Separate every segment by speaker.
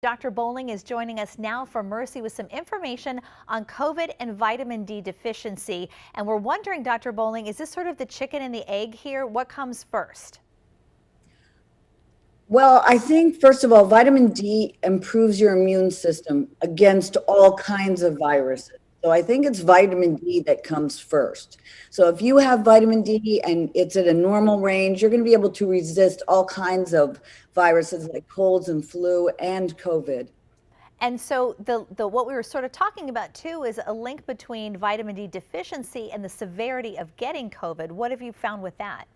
Speaker 1: Dr. Bowling is joining us now from Mercy with some information on COVID and vitamin D deficiency. And we're wondering, Dr. Bowling, is this sort of the chicken and the egg here? What comes first?
Speaker 2: Well, I think, first of all, vitamin D improves your immune system against all kinds of viruses. So I think it's vitamin D that comes first. So if you have vitamin D and it's at a normal range, you're going to be able to resist all kinds of viruses like colds and flu and COVID.
Speaker 1: And so what we were sort of talking about too is a link between vitamin D deficiency and the severity of getting COVID. What have you found with that?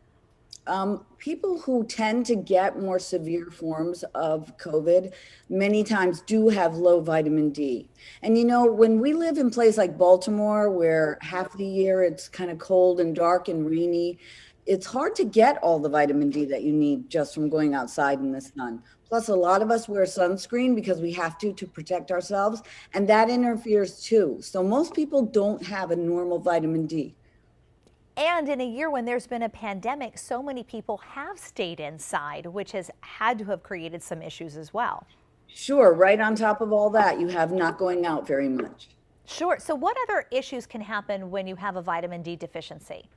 Speaker 2: People who tend to get more severe forms of COVID many times do have low vitamin D. And you know, when we live in a place like Baltimore, where half the year it's kind of cold and dark and rainy, it's hard to get all the vitamin D that you need just from going outside in the sun. Plus, a lot of us wear sunscreen because we have to protect ourselves, and that interferes too. So most people don't have a normal vitamin D.
Speaker 1: And in a year when there's been a pandemic, so many people have stayed inside, which has had to have created some issues as well.
Speaker 2: Sure, right on top of all that, you have not going out very much.
Speaker 1: Sure. So what other issues can happen when you have a vitamin D deficiency?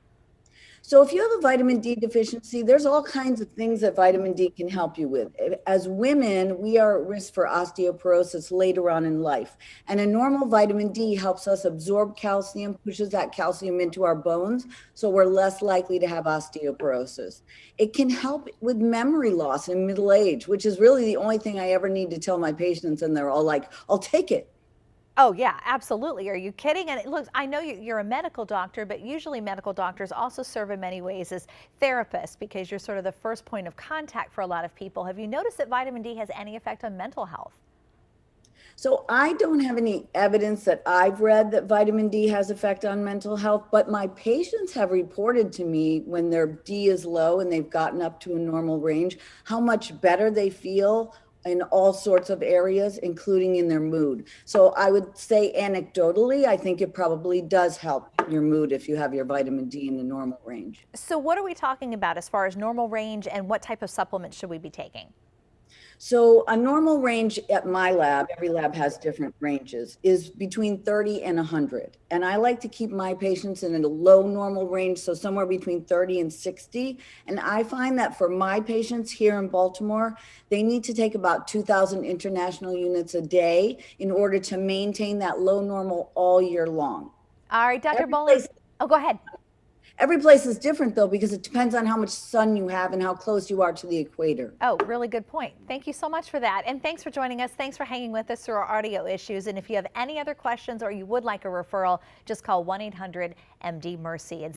Speaker 2: So if you have a vitamin D deficiency, there's all kinds of things that vitamin D can help you with. As women, we are at risk for osteoporosis later on in life. And a normal vitamin D helps us absorb calcium, pushes that calcium into our bones, so we're less likely to have osteoporosis. It can help with memory loss in middle age, which is really the only thing I ever need to tell my patients, and they're all like, I'll take it.
Speaker 1: Oh, yeah, absolutely. Are you kidding? And look, I know you're a medical doctor, but usually medical doctors also serve in many ways as therapists because you're sort of the first point of contact for a lot of people. Have you noticed that vitamin D has any effect on mental health?
Speaker 2: So I don't have any evidence that I've read that vitamin D has effect on mental health, but my patients have reported to me when their D is low and they've gotten up to a normal range, how much better they feel in all sorts of areas, including in their mood. So I would say anecdotally, I think it probably does help your mood if you have your vitamin D in the normal range.
Speaker 1: So what are we talking about as far as normal range, and what type of supplements should we be taking?
Speaker 2: So a normal range at my lab, every lab has different ranges, is between 30 and 100. And I like to keep my patients in a low normal range, so somewhere between 30 and 60. And I find that for my patients here in Baltimore, they need to take about 2,000 international units a day in order to maintain that low normal all year long.
Speaker 1: All right, Dr. Bowling. Oh, go ahead.
Speaker 2: Every place is different though, because it depends on how much sun you have and how close you are to the equator.
Speaker 1: Oh, really good point. Thank you so much for that. And thanks for joining us. Thanks for hanging with us through our audio issues. And if you have any other questions or you would like a referral, just call 1-800-MD-MERCY.